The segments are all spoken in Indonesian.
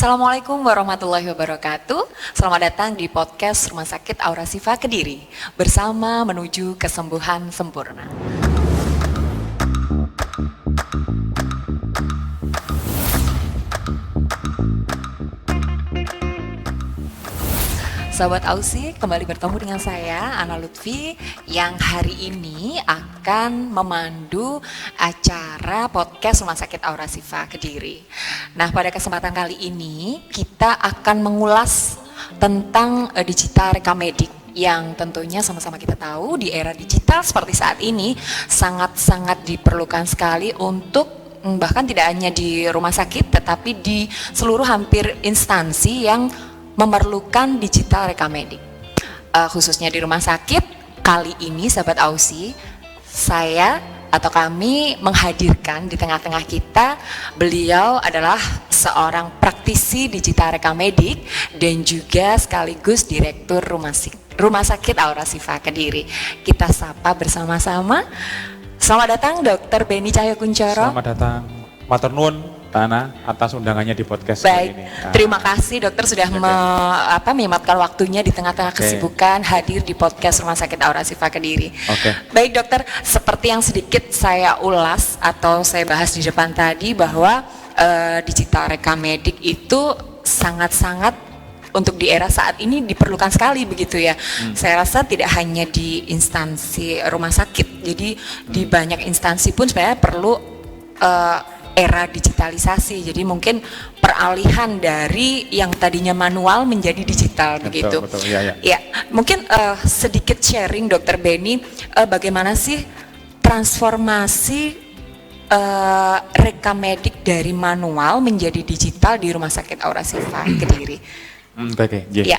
Assalamualaikum warahmatullahi wabarakatuh. Selamat datang di podcast Rumah Sakit Aura Sifa Kediri bersama menuju kesembuhan sempurna. Sahabat Ausi, kembali bertemu dengan saya, Ana Lutfi, yang hari ini akan memandu acara podcast Rumah Sakit Aura Sifa Kediri. Nah, pada kesempatan kali ini kita akan mengulas tentang digital rekam medik yang tentunya sama-sama kita tahu di era digital seperti saat ini sangat-sangat diperlukan sekali untuk bahkan tidak hanya di rumah sakit tetapi di seluruh hampir instansi yang memerlukan digital rekam medik. Khususnya di rumah sakit, kali ini sahabat Ausi, saya atau kami menghadirkan di tengah-tengah kita, beliau adalah seorang praktisi digital rekam medik dan juga sekaligus direktur Rumah Sakit Aura Sifa Kediri. Kita sapa bersama-sama. Selamat datang Dr. Benny Cahyo Kuncoro. Selamat datang, matur nuwun Ana atas undangannya di podcast Baik, ini. Terima kasih dokter sudah menyiapkan waktunya di tengah-tengah kesibukan hadir di podcast Rumah Sakit Aura Sifa Kediri. Baik dokter, seperti yang sedikit saya ulas atau saya bahas di depan tadi bahwa digital rekam medik itu sangat-sangat untuk di era saat ini diperlukan sekali begitu ya. Saya rasa tidak hanya di instansi rumah sakit, jadi di banyak instansi pun sebenarnya perlu era digitalisasi, jadi mungkin peralihan dari yang tadinya manual menjadi digital begitu. Betul, ya. Ya, mungkin sedikit sharing Dokter Benny, bagaimana sih transformasi rekam medik dari manual menjadi digital di Rumah Sakit Aura Sifa Kediri? Ya.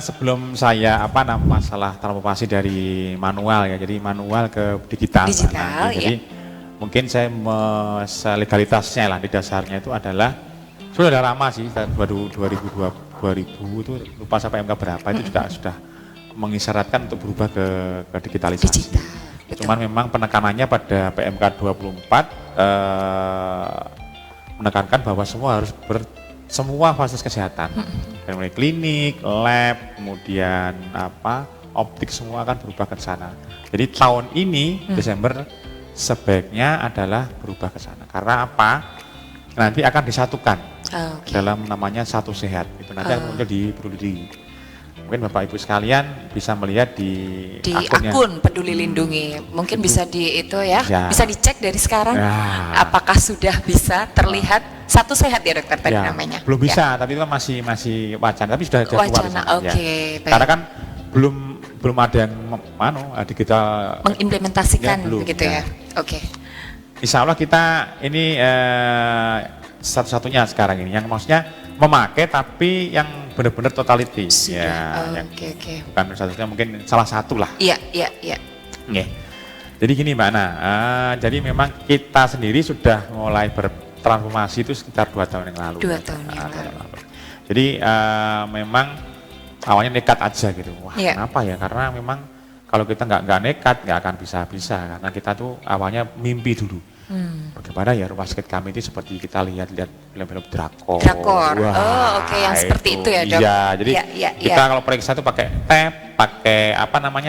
Sebelum saya masalah transformasi dari manual ya, jadi manual ke digital. Jadi mungkin saya legalitasnya lah di dasarnya itu adalah sudah lama sih, 2000 itu lupa sampai MK berapa itu juga sudah mengisyaratkan untuk berubah ke digitalisasi. Cuman memang penekanannya pada PMK 24 menekankan bahwa semua harus semua fasilitas kesehatan, mulai klinik, lab, kemudian optik semua akan berubah ke sana. Jadi tahun ini Desember sebaiknya adalah berubah ke sana. Karena apa? Nanti akan disatukan dalam namanya Satu Sehat. Itu nanti akan muncul di Peduli. Mungkin Bapak Ibu sekalian bisa melihat di akun Peduli Lindungi. Mungkin bisa bisa dicek dari sekarang. Apakah sudah bisa terlihat Satu Sehat ya dokter tadi namanya? Belum bisa, tapi itu kan masih wacana. Tapi sudah keluar. Karena kan belum ada yang digital mengimplementasikan begitu ya. Insya Allah kita ini satu-satunya sekarang ini yang maksudnya memakai tapi yang benar-benar totality. Bukan satu-satunya, mungkin salah satu lah. Iya. Jadi gini Mbak Ana, jadi memang kita sendiri sudah mulai bertransformasi itu sekitar 2 tahun yang lalu. 2 tahun yang lalu. Jadi memang awalnya nekat aja gitu. Kenapa ya? Karena memang kalau kita nggak nekat nggak akan bisa karena kita tuh awalnya mimpi dulu. Bagaimana ya rumah sakit kami itu seperti kita lihat film-film drakor. Yang seperti itu ya dok. Iya, jadi kita kalau periksa tuh pakai tab, pakai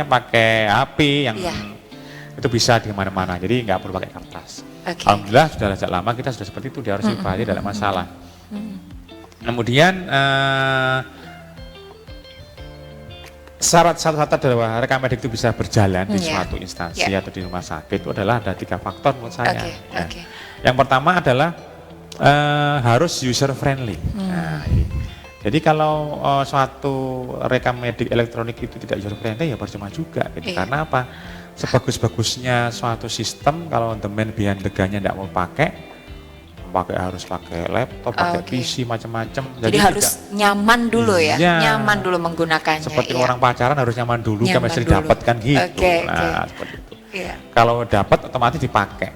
pakai HP yang itu bisa di mana-mana. Jadi nggak perlu pakai kertas. Alhamdulillah sudah sejak lama kita sudah seperti itu di Aura Sifa, jadi tidak ada masalah. Kemudian syarat adalah rekam medik itu bisa berjalan di suatu instansi atau di rumah sakit itu adalah ada 3 faktor menurut saya. Yang pertama adalah harus user friendly. Jadi kalau suatu rekam medik elektronik itu tidak user friendly ya percuma juga gitu. Karena apa? Sebagus-bagusnya suatu sistem kalau the man behind the gun-nya tidak mau harus pakai laptop, pakai PC macam-macam. Jadi harus nyaman dulu nyaman dulu menggunakannya. Seperti orang pacaran harus nyaman dulu, chemistry dapatkan gitu. Seperti itu. Kalau dapat otomatis dipakai.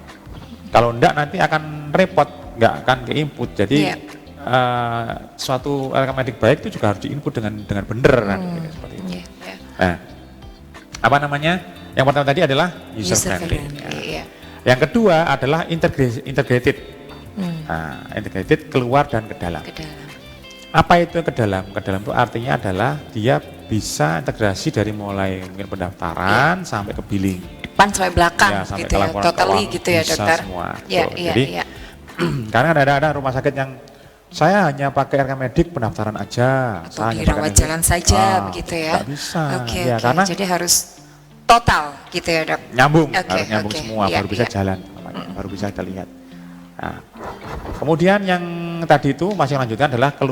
Kalau enggak nanti akan repot, enggak akan ke input. Jadi suatu rekam medik baik itu juga harus diinput dengan benar seperti itu. Yang pertama tadi adalah user friendly. Yang kedua adalah integrated. Integrated keluar dan ke dalam. Apa itu ke dalam? Ke dalam itu artinya adalah dia bisa integrasi dari mulai mungkin pendaftaran sampai ke billing. Depan sampai belakang Ya, sampai gitu ya, totally gitu ya dokter. Semua. Jadi karena ada rumah sakit yang saya hanya pakai RK Medik pendaftaran aja. Atau dirawat jalan saja begitu ya. Nggak bisa. Oke. Karena jadi harus total gitu ya dok. Nyambung, harus nyambung semua baru bisa jalan, baru bisa kita lihat. Nah, kemudian yang tadi itu masih lanjutkan adalah ke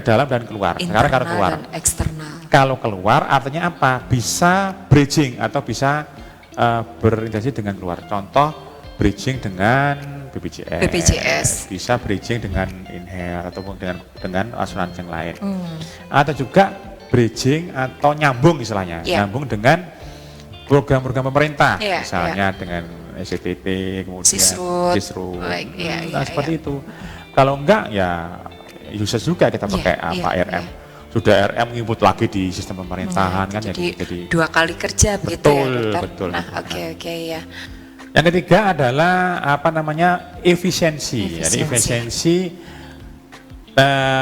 dalam dan keluar. Sekarang kalau keluar. Dan eksternal. Kalau keluar artinya apa? Bisa bridging atau bisa berinteraksi dengan keluar. Contoh bridging dengan BPJS. Bisa bridging dengan inhale ataupun dengan asuransi yang lain. Atau juga bridging atau nyambung istilahnya, nyambung dengan program-program pemerintah, misalnya dengan SCTT, kemudian Sisrut, seperti itu. Kalau enggak ya user juga kita pakai RM. Sudah RM input lagi di sistem pemerintahan kan jadi 2 kali kerja begitu ya dokter. Betul. Nah, oke ya. Yang ketiga adalah efisiensi. Jadi efisiensi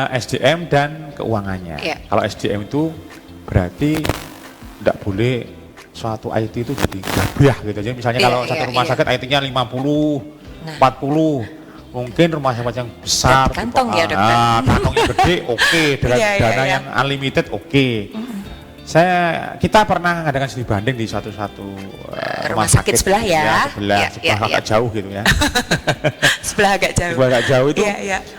SDM dan keuangannya. Kalau SDM itu berarti tidak boleh suatu IT itu jadi gabah gitu aja. Misalnya kalau satu rumah sakit IT-nya 50, 40, mungkin rumah sakit yang besar, kantong ya dokter. Kantongnya gede, oke, dengan dana yang unlimited, oke. Kita pernah mengadakan studi banding di satu rumah sakit sebelah ya. Sebelah agak jauh gitu ya. Sebelah agak jauh itu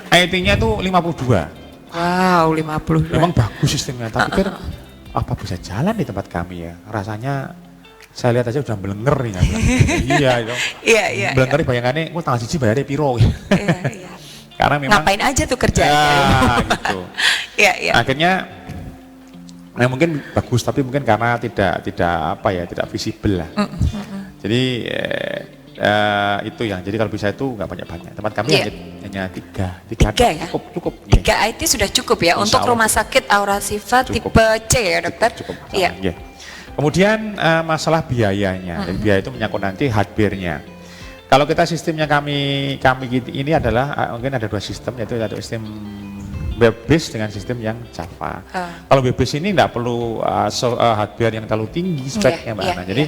IT-nya tuh 52. Wow, 52. Memang bagus sistemnya, tapi pikir apa bisa jalan di tempat kami ya? Rasanya saya lihat aja udah belenger nih. Belenger bayangannya, tanggal 1 bayarnya piro. Karena memang ngapain aja tuh kerja. Gitu. Akhirnya mungkin bagus tapi mungkin karena tidak visible lah. Jadi itu yang jadi kalau bisa itu nggak banyak. Tempat kami hanya tiga ya? cukup. 3 IT sudah cukup ya untuk rumah sakit Aurasifa tipe C ya dokter. Cukup. Kemudian masalah biayanya. Dan biaya itu menyangkut nanti hardware-nya. Kalau kita sistemnya kami ini adalah mungkin ada 2 sistem, yaitu ada sistem web based dengan sistem yang Java. Kalau web based ini tidak perlu hardware yang terlalu tinggi speknya Mbak Ana. Jadi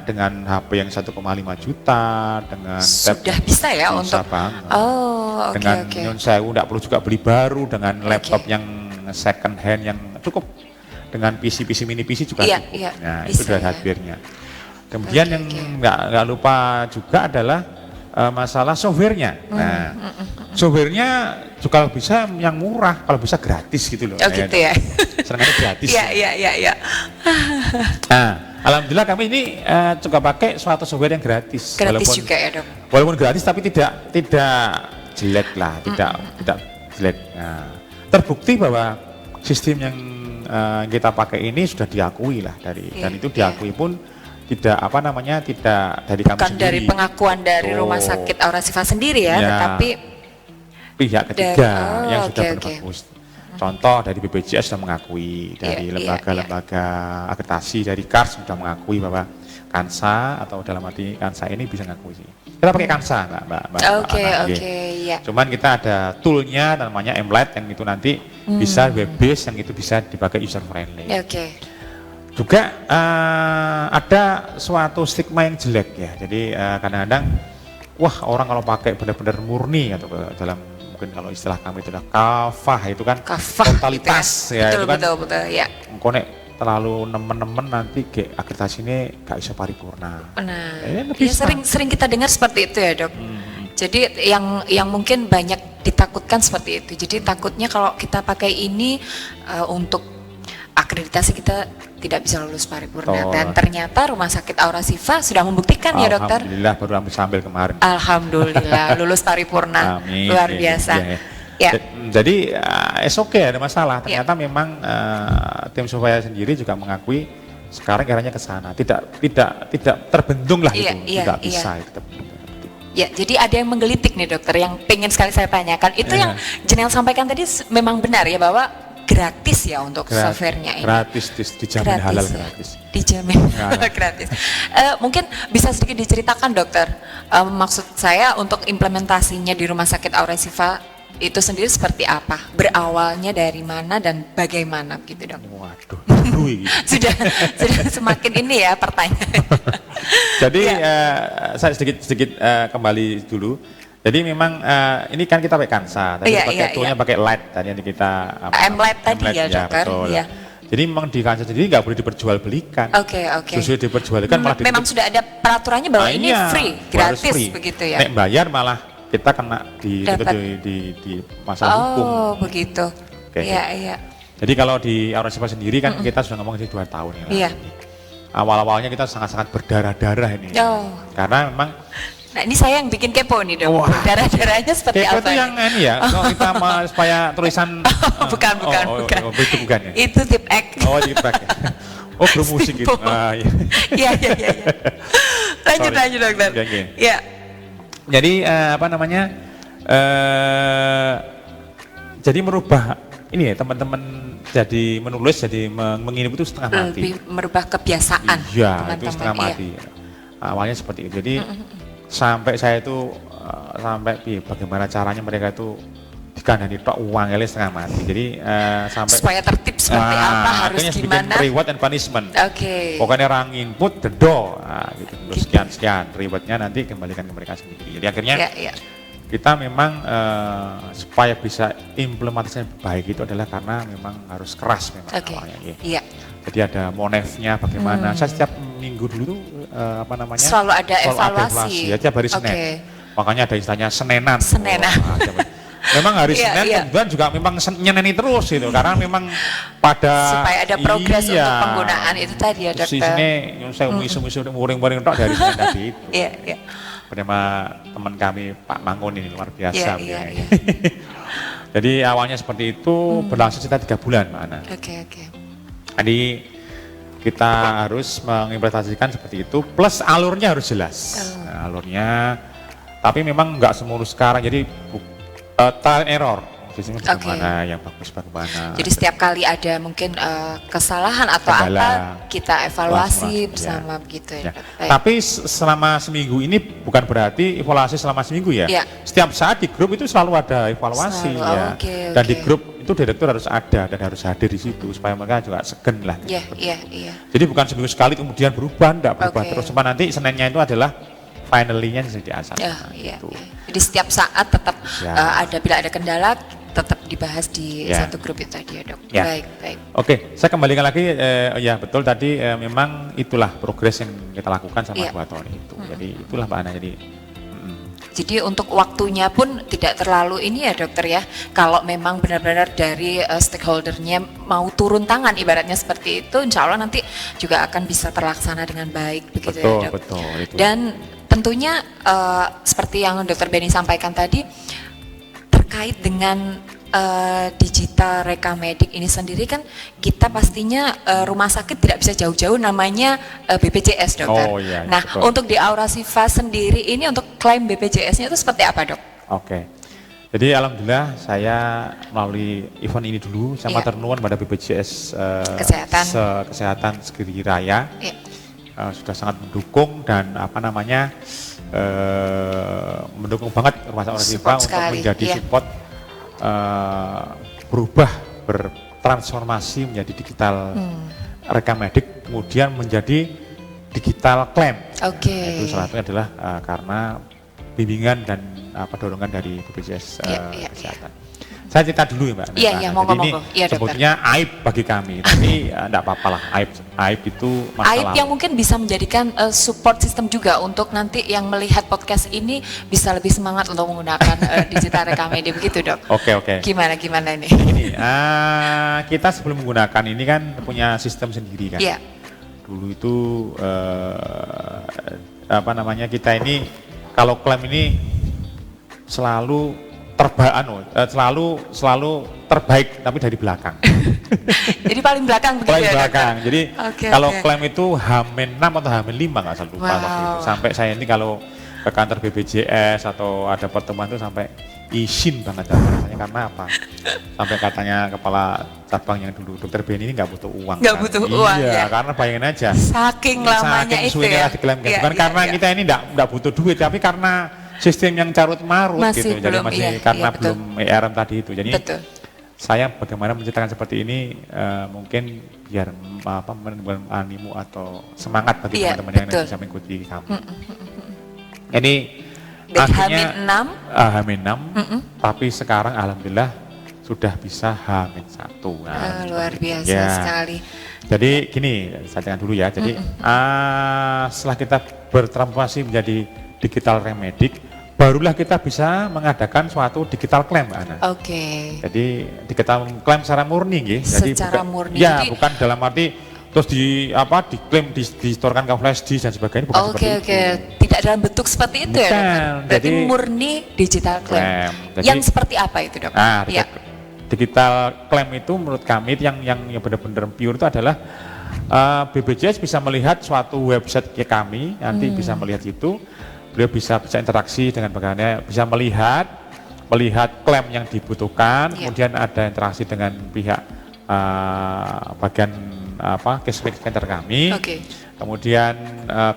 dengan HP yang 1,5 juta, dengan sudah bisa ya untuk dengan nyon sewu tidak perlu juga beli baru, dengan laptop yang second hand yang cukup, dengan PC mini PC juga cukup. Nah itu dari hardware-nya. Kemudian yang nggak lupa juga adalah masalah softwarenya. Nah, softwarenya juga kalau bisa yang murah, kalau bisa gratis gitu loh. Gitu ya. Senangnya gratis. Iya. Nah, alhamdulillah kami ini juga pakai suatu software yang gratis. Gratis juga ya dok. Walaupun gratis tapi tidak jelek lah, tidak jelek. Nah, terbukti bahwa sistem yang kita pakai ini sudah diakui lah dan itu diakui pun tidak dari kami bukan sendiri. Dari pengakuan dari Rumah Sakit Aurasifa sendiri ya, tetapi pihak ketiga yang sudah bagus. Contoh dari BPJS sudah mengakui, dari lembaga-lembaga akreditasi dari KARS sudah mengakui bahwa Kansa atau dalam arti Kansa ini bisa ngakui sih. Kita pakai Kansa, Mbak. Cuman kita ada toolnya namanya MLite yang itu nanti bisa web based, yang itu bisa dipakai user friendly. Juga ada suatu stigma yang jelek ya. Jadi kadang-kadang orang kalau pakai benar-benar murni atau dalam mungkin kalau istilah kami itu adalah kafah itu kan totalitas gitu ya. Betul ya. Konek terlalu nemen-nemen nanti akreditasi ini gak bisa paripurna. Sering kita dengar seperti itu ya dok. Jadi yang mungkin banyak ditakutkan seperti itu. Jadi takutnya kalau kita pakai ini untuk akreditasi kita tidak bisa lulus paripurna. Dan ternyata Rumah Sakit Aurasifa sudah membuktikan ya dokter. Alhamdulillah baru sambil kemarin. Alhamdulillah lulus paripurna. Amin. Luar biasa. Jadi okay, ada masalah. Ternyata memang tim Surabaya sendiri juga mengakui sekarang eranya ke sana. Tidak terbendung lah itu. Tidak bisa. Ya, jadi ada yang menggelitik nih dokter, yang pengen sekali saya tanyakan. Itu yang Jenel sampaikan tadi memang benar ya, bahwa gratis ya untuk softwarenya ini. Gratis, dijamin halal gratis. Dijamin gratis. Mungkin bisa sedikit diceritakan dokter, maksud saya untuk implementasinya di Rumah Sakit Aurasifa itu sendiri seperti apa? Berawalnya dari mana dan bagaimana gitu dok? Waduh, dulu ini. sudah semakin ini ya pertanyaan. Jadi saya sedikit kembali dulu. Jadi memang ini kan kita pakai Kansa, tadi pakai toolnya pakai light tadi yang kita M-Light tadi ya dokter. Iya. Jadi memang di Kansa sendiri nggak boleh diperjualbelikan. Oke. Sesuai diperjualkan malah memang sudah ada peraturannya bahwa ini free, gratis free. Begitu ya. Nek bayar malah kita kena di masalah hukum. Oh begitu. Iya. Jadi kalau di Aura Sifa sendiri kan kita sudah ngomong sih 2 tahun ya. Iya. Awal-awalnya kita sangat-sangat berdarah-darah ini. Karena memang. Nah ini saya yang bikin kepo nih dok. Darah-darahnya seperti kepo apa? Kepo itu yang ini ya, kalau kita supaya tulisan. bukan. Itu bukan ya? Itu tip X. Oh tip X ya. Oh grup musik gitu. Iya. Lanjut dokter. Iya. Jadi jadi merubah ini ya teman-teman jadi menulis jadi menginip itu setengah mati. Lebih merubah kebiasaan. Iya itu setengah mati. Awalnya seperti itu. Jadi sampai saya itu sampai bagaimana caranya mereka itu dikandani tok uang setengah mati. Jadi sampai supaya tertib seperti apa harus gimana? Reward and punishment. Pokoknya orang input dendo, gitu. Sekian rewardnya nanti kembalikan ke mereka sendiri. Jadi akhirnya kita memang supaya bisa implementasinya baik itu adalah karena memang harus keras memang awalnya. Iya. Jadi ada monefnya bagaimana. Saya setiap minggu dulu tuh selalu ada evaluasi. Ya, tiap hari Senin. Makanya ada istilahnya Senenan. Memang hari Senin kemudian juga memang nyeneni terus gitu karena memang pada supaya ada progres untuk penggunaan itu tadi ya dokter. Sini saya misu-misu muring-muring tok dari Senin tadi itu. Iya. Bersama teman kami Pak Mangun ini luar biasa. Iya. Jadi awalnya seperti itu berlangsung sekitar 3 bulan Mbak Ana. Oke. Jadi kita harus mengimplementasikan seperti itu, plus alurnya harus jelas. Alurnya, tapi memang nggak semulus sekarang. Jadi trial error, bagaimana yang bagus bagaimana. Jadi setiap kali ada mungkin kesalahan atau apa kita evaluasi bersama begitu ya. Tapi selama seminggu ini bukan berarti evaluasi selama seminggu ya. Setiap saat di grup itu selalu ada evaluasi ya. Dan di grup itu direktur harus ada dan harus hadir di situ supaya mereka juga segen lah. Iya. Jadi bukan seminggu sekali kemudian enggak berubah terus. Cuma nanti Seninnya itu adalah finally-nya jadi asal. Iya. Jadi setiap saat tetap bila ada kendala tetap dibahas di satu grup itu tadi ya dok. Baik. Oke, saya kembalikan lagi ya betul tadi memang itulah progres yang kita lakukan sama 2 tahun itu. Jadi itulah Mbak Ana Jadi untuk waktunya pun tidak terlalu ini ya dokter ya. Kalau memang benar-benar dari stakeholdernya mau turun tangan ibaratnya seperti itu, insya Allah nanti juga akan bisa terlaksana dengan baik begitu ya dok. Betul. Itu. Dan tentunya seperti yang dokter Benny sampaikan tadi terkait dengan digital rekamedik ini sendiri kan kita pastinya rumah sakit tidak bisa jauh-jauh namanya BPJS dokter. Nah betul. Untuk di Aura Sifa sendiri ini untuk klaim BPJS-nya itu seperti apa dok? Oke. Jadi alhamdulillah saya melalui event ini dulu saya matur nuwun pada BPJS Kesehatan Segiri Raya sudah sangat mendukung dan mendukung banget rumah sakit Aura Sifa untuk menjadi support bertransformasi menjadi digital rekamedik kemudian menjadi digital klaim. Itu salah satunya adalah karena bimbingan dan dorongan dari BPJS Kesehatan. Saya cerita dulu ya Mbak. Iya, monggo. Ini sebetulnya aib bagi kami, tapi enggak apa-apa lah. Aib itu masalah. Aib yang mungkin bisa menjadikan support system juga untuk nanti yang melihat podcast ini bisa lebih semangat untuk menggunakan digital rekamedik begitu dok. Oke. Gimana ini? Ini kita sebelum menggunakan ini kan punya sistem sendiri kan. Iya. Dulu itu kita ini kalau klaim ini selalu selalu terbaik tapi dari belakang. Jadi paling belakang begitu paling belakang. Jadi kalau klaim itu H-6 atau H-5 nggak salah lupa waktu itu. Sampai saya ini kalau ke kantor BPJS atau ada pertemuan itu sampai izin banget rasanya karena apa? Sampai katanya kepala cabang yang dulu Dokter Benny ini nggak butuh uang. Nggak butuh uang ya. Karena bayangin aja. Saking lamanya itu ya. Bukan karena kita ini nggak butuh duit tapi karena sistem yang carut marut masih gitu. Jadi belum, masih iya, karena iya, belum ERM tadi itu. Jadi betul. saya bagaimana menciptakan seperti ini mungkin biar menimbulkan animo atau semangat bagi teman-teman yang bisa mengikuti kami. Ini akhirnya H-6, tapi sekarang alhamdulillah sudah bisa H-1. Nah, luar biasa sekali. Jadi gini, saya jangan dulu ya. Jadi setelah kita bertransformasi menjadi digital remedik, barulah kita bisa mengadakan suatu digital claim, Mbak Ana. Oke. Jadi digital claim secara murni, gitu. Jadi secara murni. Ya, jadi, bukan dalam arti terus diklaim disetorkan ke flash disk dan sebagainya, bukan seperti itu. Oke. Tidak dalam bentuk seperti itu ya, Dok? Berarti murni digital claim. Jadi, yang seperti apa itu, Dok? Nah, digital claim itu menurut kami yang benar-benar pure itu adalah BPJS bisa melihat suatu website kami, nanti bisa melihat itu, beliau bisa interaksi dengan bagaimana, bisa melihat klaim yang dibutuhkan, kemudian ada interaksi dengan pihak bagian cashback center kami, kemudian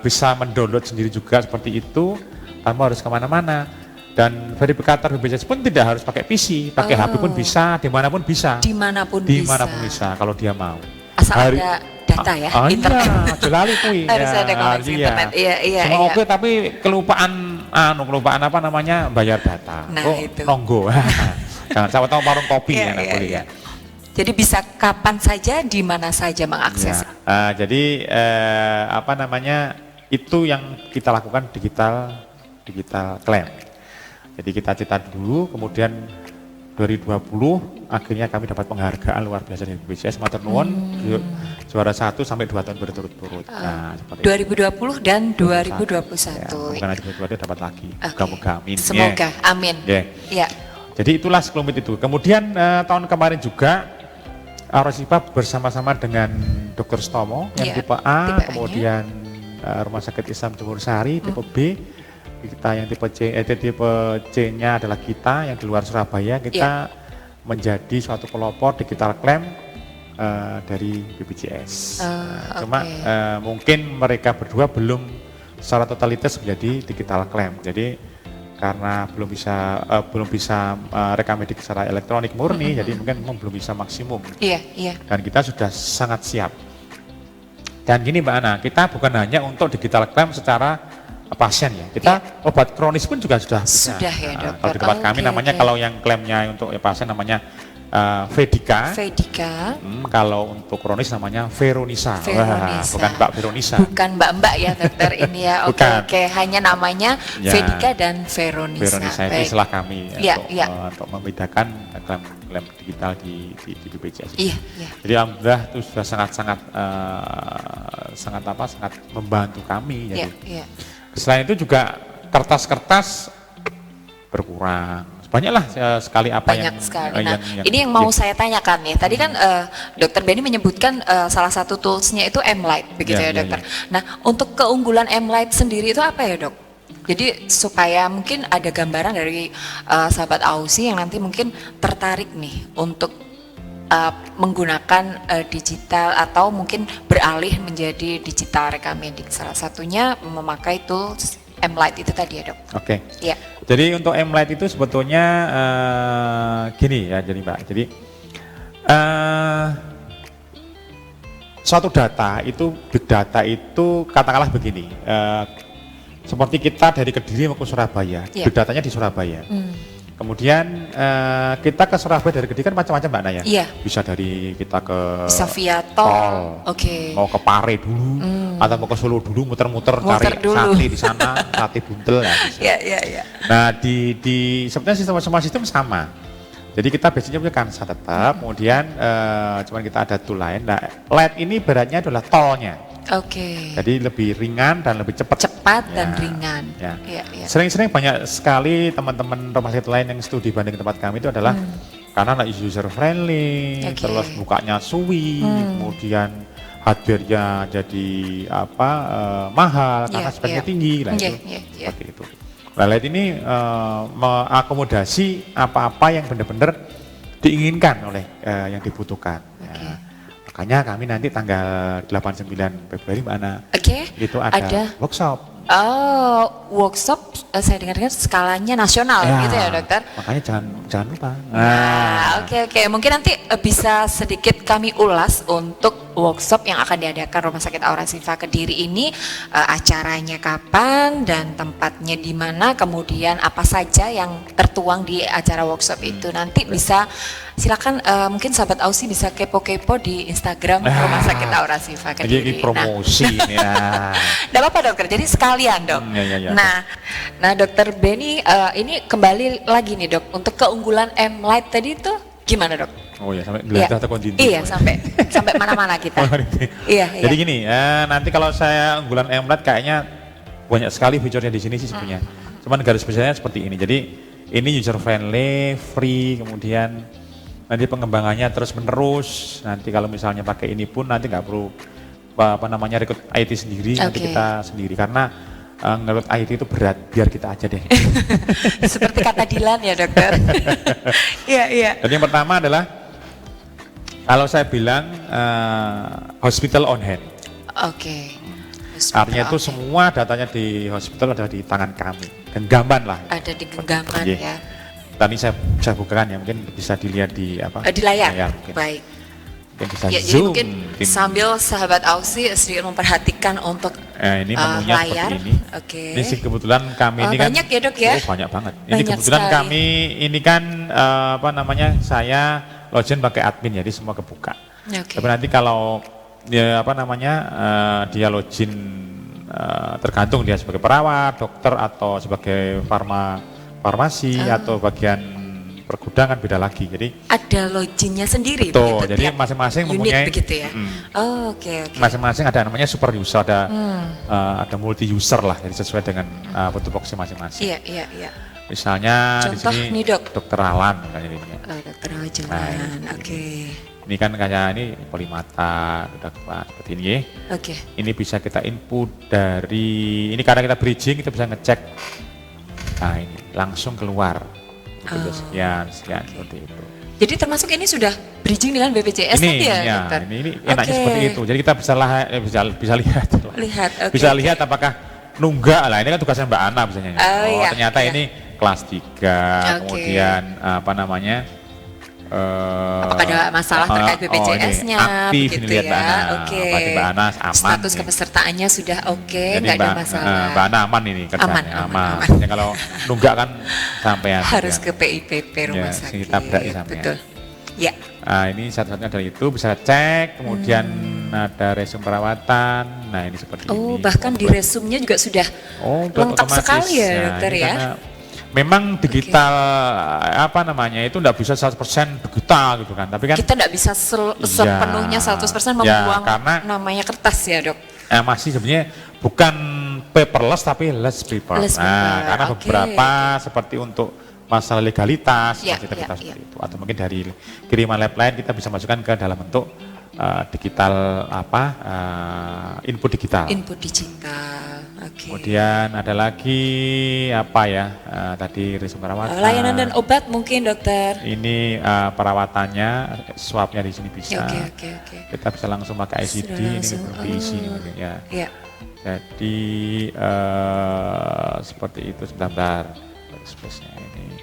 bisa mendownload sendiri juga seperti itu, tanpa harus kemana-mana. Dan verifikator BPJS pun tidak harus pakai PC, pakai HP pun bisa, dimanapun bisa. Dimanapun bisa, kalau dia mau. Asal ada data ya, internet. Iya, jelali kui. Harus ada koneksi internet. Iya. Semua oke, tapi kelupaan apa namanya, bayar data. Nah, itu. Nonggo. Jangan sampai tahu warung kopi ya, iya. Jadi bisa kapan saja, di mana saja mengakses. Jadi itu yang kita lakukan digital claim. Jadi kita cetak dulu, kemudian 2020 akhirnya kami dapat penghargaan luar biasa dari BPJS, matur nuwun, juara 1 sampai 2 tahun berturut-turut. Nah, 2020 dan 2021. Bukan 2022 dapat lagi. Moga-moga amin. Semoga, amin. Ya. Jadi itulah sekelumit itu. Kemudian tahun kemarin juga Aurasifa bersama-sama dengan Dr. Stomo yang tipe A, kemudian Rumah Sakit Islam Jemur Sari tipe B. Kita yang tipe C-nya adalah kita yang di luar Surabaya, kita menjadi suatu pelopor digital claim dari BPJS. Cuma mungkin mereka berdua belum secara totalitas menjadi digital claim. Jadi karena belum bisa rekamedik secara elektronik murni, jadi mungkin belum bisa maksimum. Dan kita sudah sangat siap. Dan gini Mbak Ana, kita bukan hanya untuk digital claim secara pasien ya, kita obat kronis pun juga sudah bisa. Sudah ya, Dok. Kalau di tempat kami namanya, kalau yang klaimnya untuk pasien namanya Vedika. Kalau untuk kronis namanya Veronisa. Bukan Mbak Veronisa. Bukan Mbak ya, dokter ini ya. Oke. Hanya namanya Vedika dan Veronisa. Veronisa itu istilah kami untuk membedakan klaim digital di BPJS. Iya. Jadi alhamdulillah itu sudah sangat membantu kami. Jadi. Selain itu juga kertas-kertas berkurang. Banyaklah sekali Banyak sekali. Nah, ini yang mau saya tanyakan nih. Tadi kan Dokter Benny menyebutkan salah satu toolsnya itu M-Lite, begitu ya dokter. Nah, untuk keunggulan M-Lite sendiri itu apa ya, Dok? Jadi supaya mungkin ada gambaran dari sahabat Ausi yang nanti mungkin tertarik nih untuk menggunakan digital atau mungkin beralih menjadi digital rekamedik. Salah satunya memakai tools M-Lite itu tadi ya, Dok. Oke. Iya. Jadi untuk M-Lite itu sebetulnya gini ya, jadi Mbak. Jadi suatu data itu, big data itu katakanlah begini. Seperti kita dari Kediri mau ke Surabaya, big datanya di Surabaya. Kemudian kita ke Surabaya dari Kediri kan macam-macam Mbak Naya. Iya. Bisa dari kita ke via tol. Mau ke Pare dulu, atau mau ke Solo dulu, muter-muter cari sate di sana, sate buntel ya. Iya. Nah sebenarnya semua sistem sama. Jadi kita biasanya punya kansa tetap, kemudian cuman kita ada tool lain. Nah, LED ini beratnya adalah tolnya. Jadi lebih ringan dan lebih cepat dan ringan. Sering-sering banyak sekali teman-teman rumah sakit lain yang studi banding tempat kami itu adalah karena user friendly, terus bukanya suwi, kemudian hardware-nya jadi mahal karena speknya tinggi lah itu. Seperti itu. LED ini mengakomodasi apa-apa yang benar-benar diinginkan oleh yang dibutuhkan. Makanya kami nanti tanggal 8-9 Februari Mbak Ana, itu ada workshop. Oh, workshop saya dengar-dengar skalanya nasional gitu ya dokter? Makanya jangan lupa. Oke. Mungkin nanti bisa sedikit kami ulas untuk workshop yang akan diadakan Rumah Sakit Aura Sifa Kediri ini, acaranya kapan dan tempatnya di mana, kemudian apa saja yang tertuang di acara workshop itu. Nanti bisa silakan mungkin sahabat Ausi bisa kepo-kepo di Instagram Rumah Sakit Aura Sifa Kediri. Jadi promosi ya. Tidak apa-apa dokter, jadi sekalian dok. Ya. Nah dokter Benny, ini kembali lagi nih dok, untuk keunggulan M-Light tadi itu gimana dok? Oh ya, sampai geladah atau kontinju. Iya, sampai mana-mana kita. Iya. Jadi gini, nanti kalau saya unggulan M-Light kayaknya banyak sekali fiturnya di sini sih sebenarnya. Cuman garis besarnya seperti ini. Jadi ini user friendly, free, kemudian nanti pengembangannya terus menerus. Nanti kalau misalnya pakai ini pun nanti nggak perlu rekrut IT sendiri, nanti kita sendiri karena ngelut IT itu berat, biar kita aja deh. Seperti kata Dilan ya dokter. Iya. Jadi yang pertama adalah kalau saya bilang hospital on hand. Oke. Artinya itu semua datanya di hospital ada di tangan kami, genggaman lah. Ada di genggaman ya. Tadi saya bukakan ya, mungkin bisa dilihat di di layar. Baik. Mungkin bisa ya, zoom. Jadi mungkin sambil sahabat Ausi sedikit memperhatikan untuk ini menunya layar. Seperti ini. Oke. Ini sih kebetulan kami ini kan banyak ya dok ya. Banyak banget. Banyak ini kebetulan sekali. kami ini kan saya login pakai admin, jadi semua kebuka. Okay. Tapi nanti kalau dia dia login tergantung dia sebagai perawat, dokter atau sebagai farmasi atau bagian pergudangan beda lagi. Jadi ada loginnya sendiri. Betul. Jadi masing-masing mempunyai begitu ya. Oke. Masing-masing ada namanya super user, ada multi user lah, jadi sesuai dengan tupoksi masing-masing. Iya. Misalnya contoh di sini nih dok. Dokter Alan misalnya ini. Dokter Alan. Oke. Ini kan kayak ini polimata, udah seperti ini ya. Oke. Ini bisa kita input dari, ini karena kita bridging kita bisa ngecek. Nah ini langsung keluar. Sekian seperti itu. Jadi termasuk ini sudah bridging dengan BPJS ini, nanti ya, dokter? Ini enaknya seperti itu. Jadi kita bisa lihat. Bisa lihat apakah nunggak lah. Ini kan tugasnya Mbak Ana biasanya. Ternyata ini kelas 3, kemudian apakah ada masalah terkait BPJS-nya, aktif begitu lihat ya? Oke. Mbak Ana aman. Status kepesertaannya sudah oke, nggak ada masalah. Mbak Ana aman ini kerjanya, aman. Ya, kalau nunggak kan sampai harus ke PIPP rumah sakit. Kita berarti sampai. Betul. Ya. Nah, ini satu-satunya dari itu bisa cek, kemudian ada resume perawatan. Nah, ini seperti ini. Oh, bahkan di resumenya juga sudah lengkap sekali ya, dokter ya. Memang digital itu enggak bisa 100% digital gitu kan. Tapi kan kita enggak bisa sepenuhnya 100% membuang karena namanya kertas ya, Dok. Masih sebenarnya bukan paperless tapi less paper. Karena beberapa seperti untuk masalah legalitas kita seperti itu, atau mungkin dari kiriman lab lain kita bisa masukkan ke dalam bentuk digital input digital. Okay. Kemudian ada lagi tadi resume perawatan. Layanan dan obat mungkin dokter. Ini perawatannya, swabnya di sini bisa. Oke. Kita bisa langsung pakai ICD, ini diisi ya. Jadi seperti itu sebentar. Space-nya ini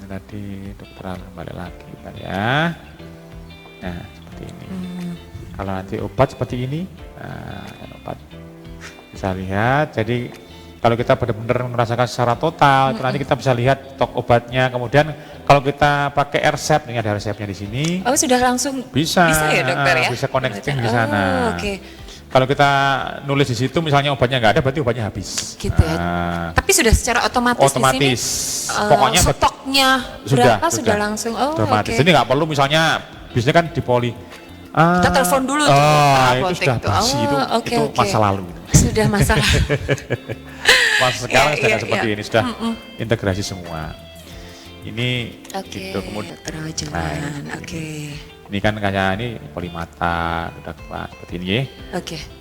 tadi dokter kembali lagi ya. Nah seperti ini. Kalau nanti obat seperti ini, obat bisa lihat. Jadi kalau kita benar-benar merasakan secara total, itu nanti kita bisa lihat stok obatnya. Kemudian kalau kita pakai resep, ini ada resepnya di sini. Oh sudah langsung bisa ya dokter ya? Bisa connecting di sana. Oke. Kalau kita nulis di situ, misalnya obatnya nggak ada, berarti obatnya habis. Gitu ya. Tapi sudah secara otomatis di sini. Pokoknya stoknya sudah langsung. Otomatis. Jadi nggak perlu misalnya, biasanya kan di poli. Kita telepon dulu. Itu sudah basi, itu masa lalu. Sudah masalah. Sekarang sudah seperti ini, sudah integrasi semua. Ini gitu kemudian. Ini kan kayak ini polimata, udah seperti ini ya.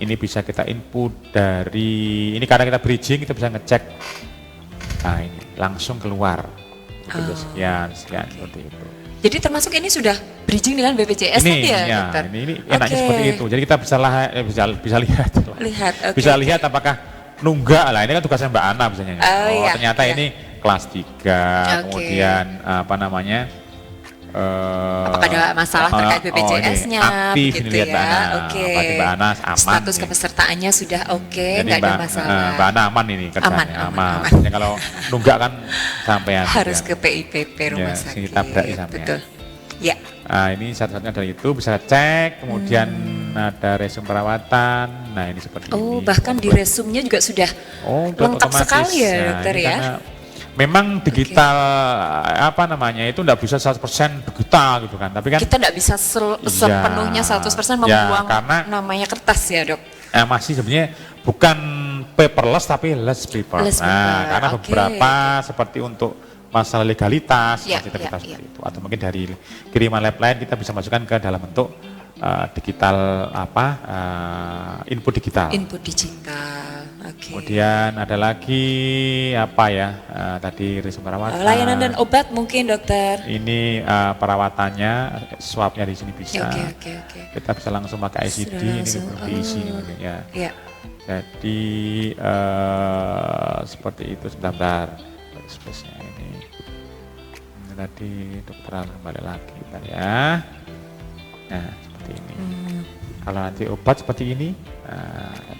Ini bisa kita input dari, ini karena kita bridging kita bisa ngecek. Nah ini langsung keluar. Sekian seperti itu. Jadi termasuk ini sudah bridging dengan BPJS nanti ya, dokter? Ini enaknya seperti itu. Jadi kita bisa lihat. Bisa lihat apakah nunggak lah, ini kan tugasnya Mbak Ana biasanya. Iya, ternyata iya. ini kelas 3, kemudian apa namanya? Apakah ada masalah terkait BPJS-nya, aktif begitu lihat ya? Mbak Ana. Oke. Berarti Mbak Ana aman. Status nih. kepesertaannya sudah oke, Jadi nggak ada masalah. Mbak Ana aman ini kerjanya, Aman. Ya, kalau nunggak kan sampean. Harus ya. ke PIPP rumah Ya, sakit. kita berarti sampean. Betul. Ya. Nah, ini satu-satunya dari itu bisa cek, kemudian ada resume perawatan. Nah, ini seperti ini. Oh, bahkan di resumenya juga sudah lengkap otomatis. sekali ya, Nah, dokter ini ya. karena memang digital apa namanya itu enggak bisa 100% digital gitu kan. Tapi kan Kita tidak bisa sepenuhnya 100% membuang karena namanya kertas ya, Dok. masih sebenarnya bukan paperless tapi less paper. Less Nah, paper, karena oke. beberapa seperti untuk masalah legalitas Ya, kita ya, seperti ya. itu, atau mungkin dari kiriman lab lain kita bisa masukkan ke dalam bentuk digital input digital. Input digital. Oke. Kemudian ada lagi apa ya? Tadi resume perawatan. Layanan dan obat mungkin, dokter. Ini perawatannya, swabnya di sini bisa. Oke. Kita bisa langsung pakai ICD, Sudah ini langsung, belum diisi mungkin ya. Ya. Jadi seperti itu sebentar. Spesiesnya ini tadi dokter kembali lagi bentar ya. Nah seperti ini. Kalau nanti obat seperti ini,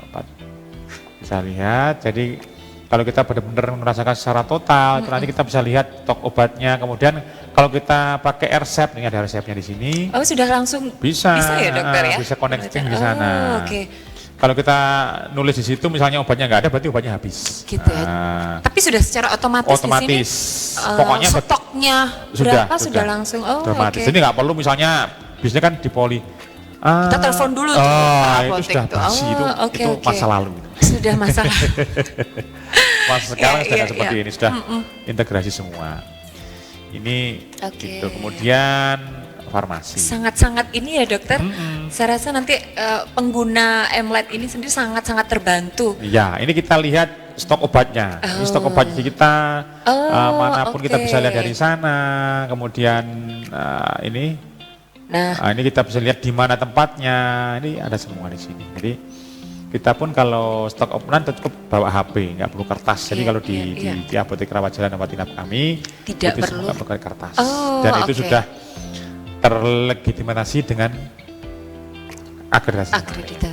obat bisa lihat. Jadi kalau kita benar-benar merasakan secara total, itu nanti kita bisa lihat stok obatnya. Kemudian kalau kita pakai resep, ini ada resepnya di sini. Oh, sudah langsung Bisa ya, dokter ya? Bisa connecting di Oh, sana. oke. Kalau kita nulis di situ, misalnya obatnya nggak ada, berarti obatnya habis. Gitu ya. Tapi sudah secara otomatis di sini. Pokoknya stoknya sudah langsung. Oh, otomatis. oke. Jadi nggak perlu misalnya, biasanya kan di poli. Kita telepon dulu tuh ke itu apotek sudah tuh. basi, itu Oke. masa lalu. Sudah masalah. Mas sekarang sudah Iya, seperti iya. ini, sudah integrasi semua. Ini Oke. gitu. Kemudian farmasi. Sangat-sangat ini ya, dokter. Saya rasa nanti pengguna MLET ini sendiri sangat-sangat terbantu. Ya, ini kita lihat stok obatnya. Ini stok obat kita manapun kita bisa lihat dari sana. Kemudian ini ini kita bisa lihat di mana tempatnya. Ini ada semua di sini. Jadi kita pun kalau stok obat cukup bawa HP, nggak perlu kertas. Jadi kalau di apotek Rawat Jalan tempat inap kami tidak itu perlu nggak pakai kertas. Oh, Dan itu sudah terlegitimasi dengan akreditasi.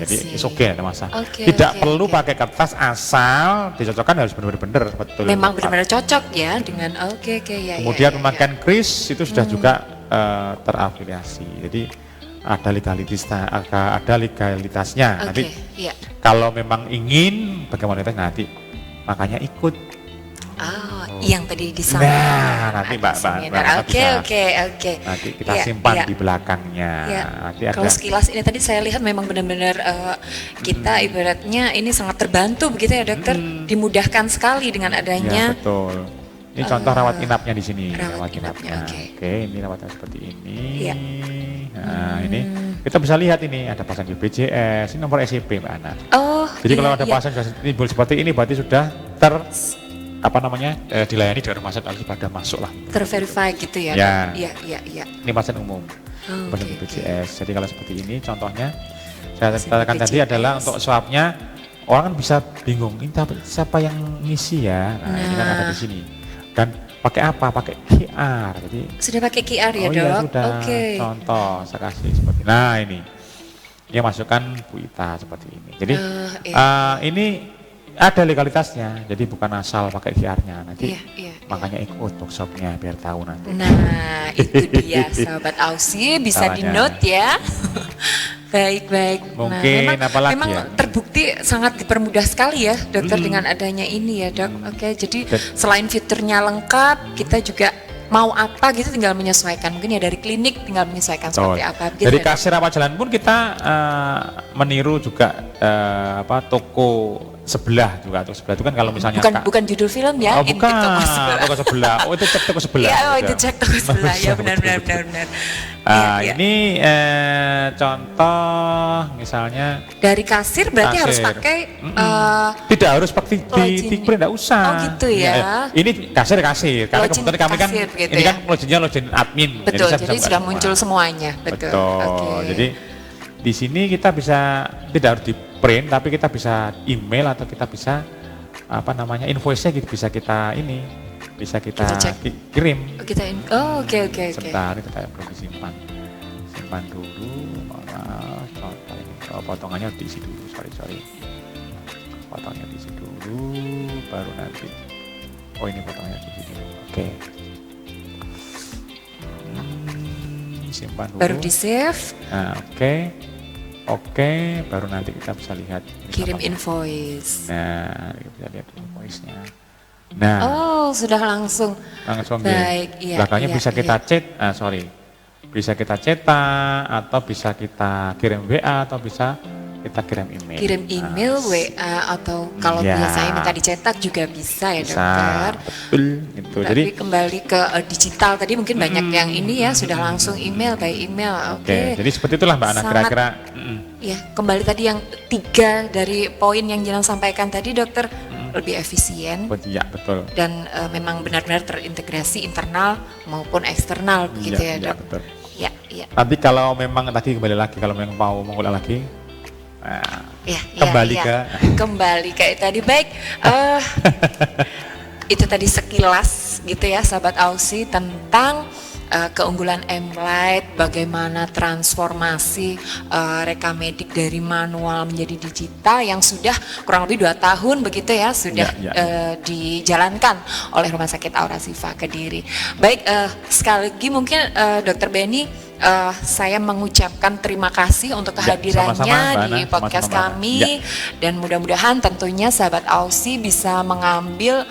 Jadi oke, ada masalah. Tidak perlu pakai kertas, asal dicocokkan harus benar-benar betul. Memang benar-benar cocok ya dengan ya. Kemudian pemakaian kris itu sudah juga terafiliasi. Jadi ada legalitasnya. Nanti kalau memang ingin bagaimana nanti makanya ikut. Yang tadi di sana. Nah, nanti Mbak Oke. Nanti kita simpan di belakangnya. Nanti ada. Kalau sekilas ini tadi saya lihat memang benar-benar kita ibaratnya ini sangat terbantu begitu ya, dokter. Dimudahkan sekali dengan adanya. Ya, betul. Ini contoh rawat inapnya di sini. Rawat inapnya. Oke, ini rawatnya seperti ini. Ya. Nah, ini kita bisa lihat ini ada pasien BPJS, ini nomor SIP Mbak Ana. Oh. Jadi kalau ada pasien sudah timbul seperti ini berarti sudah dilayani di rumah sakit pada masuk lah. Terverify gitu ya. Iya. Ini pasien umum. Pasien BPJS. Jadi kalau seperti ini contohnya saya katakan tadi adalah untuk swabnya orang kan bisa bingung, ini siapa yang ngisi ya? Nah, ini kan ada di sini. Dan pakai apa? Pakai QR. Jadi sudah pakai QR ya, Dok? Iya, sudah. Contoh saya kasih seperti ini. Nah, ini. Dia masukkan Bu Ita seperti ini. Jadi ini ada legalitasnya. Jadi bukan asal pakai QR-nya. Nanti makanya ikut workshopnya biar tahu nanti. Nah, itu dia sahabat Ausi, bisa di-note ya. Baik. Mungkin memang terbukti sangat dipermudah sekali ya, dokter, dengan adanya ini ya, Dok. Oke, jadi selain fiturnya lengkap, kita juga mau apa gitu tinggal menyesuaikan. Mungkin ya dari klinik tinggal menyesuaikan seperti apa. Gitu dari ya, kasir Rawat Jalan pun kita meniru juga toko sebelah juga. Toko sebelah itu kan kalau misalnya bukan judul film ya. Bukan toko sebelah. Itu cek toko sebelah. Itu cek toko sebelah. Ya benar. Ini contoh misalnya dari kasir berarti harus pakai tidak harus pakai di tidak usah. Oh gitu ya. Ini kasir karena kebetulan kami kan gitu ini kan login admin. Betul. Jadi sudah muncul semuanya. Betul. Jadi di sini kita bisa tidak harus print, tapi kita bisa email atau kita bisa invoice-nya gitu bisa kita kirim. Oke. Sebentar, kita belum disimpan. Simpan dulu. Potongannya diisi dulu. Sorry. Potongnya diisi dulu, baru nanti. Oh, ini potongnya diisi dulu. Oke. Simpan dulu. Baru di save. Nah, oke, baru nanti kita bisa lihat. Kirim invoice. Nah, kita bisa lihat invoice-nya. Nah, sudah langsung. Baik, iya. Belakangnya bisa kita bisa kita cetak atau bisa kita kirim WA atau bisa kita kirim email. Kirim email, WA atau kalau biasanya minta dicetak juga bisa ya dokter. Betul, gitu. Tapi kembali ke digital tadi mungkin banyak yang ini ya sudah langsung email by email. Oke. Jadi seperti itulah Mbak Ana kira-kira. Ya, kembali tadi yang 3 dari poin yang Jinan sampaikan tadi dokter, lebih efisien. Iya, betul. Dan memang benar-benar terintegrasi internal maupun eksternal begitu ya dok. Betul. Ya. Nanti kalau memang tadi kembali lagi, kalau memang mau mengulang lagi, kembali kayak tadi. Baik, itu tadi sekilas gitu ya sahabat Aussie tentang keunggulan M-Light, bagaimana transformasi rekamedik dari manual menjadi digital yang sudah kurang lebih 2 tahun begitu ya sudah dijalankan oleh Rumah Sakit Aura Sifa Kediri. Baik, sekali lagi mungkin Dr. Benny, saya mengucapkan terima kasih untuk kehadirannya di podcast kami dan mudah-mudahan tentunya sahabat Aussie bisa mengambil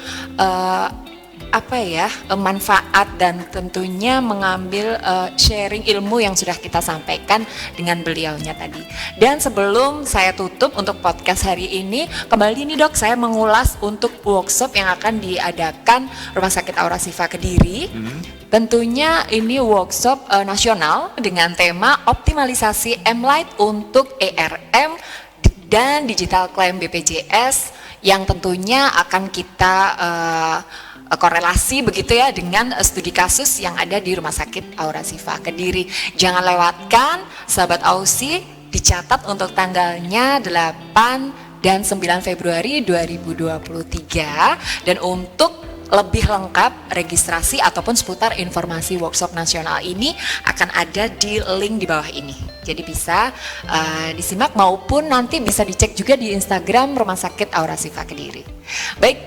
manfaat dan tentunya mengambil sharing ilmu yang sudah kita sampaikan dengan beliaunya tadi. Dan sebelum saya tutup untuk podcast hari ini, kembali nih dok, saya mengulas untuk workshop yang akan diadakan Rumah Sakit Aura Sifa Kediri. Tentunya ini workshop nasional dengan tema optimalisasi M-Light untuk ERM dan digital claim BPJS yang tentunya akan kita korelasi begitu ya dengan studi kasus yang ada di Rumah Sakit Aura Sifa Kediri. Jangan lewatkan sahabat Aussie, dicatat untuk tanggalnya 8 dan 9 Februari 2023 dan untuk lebih lengkap registrasi ataupun seputar informasi workshop nasional ini akan ada di link di bawah ini. Jadi bisa disimak maupun nanti bisa dicek juga di Instagram Rumah Sakit Aura Sifa Kediri. Baik,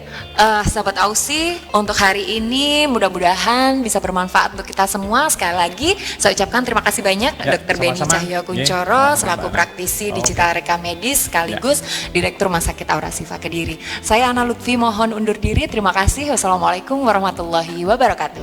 sahabat Aussie, untuk hari ini mudah-mudahan bisa bermanfaat untuk kita semua. Sekali lagi saya ucapkan terima kasih banyak Dr. Benny Cahyo Kuncoro selaku praktisi digital rekam medis sekaligus Direktur Rumah Sakit Aura Sifa Kediri. Saya Ana Lutfi mohon undur diri. Terima kasih. Wassalamualaikum warahmatullahi wabarakatuh.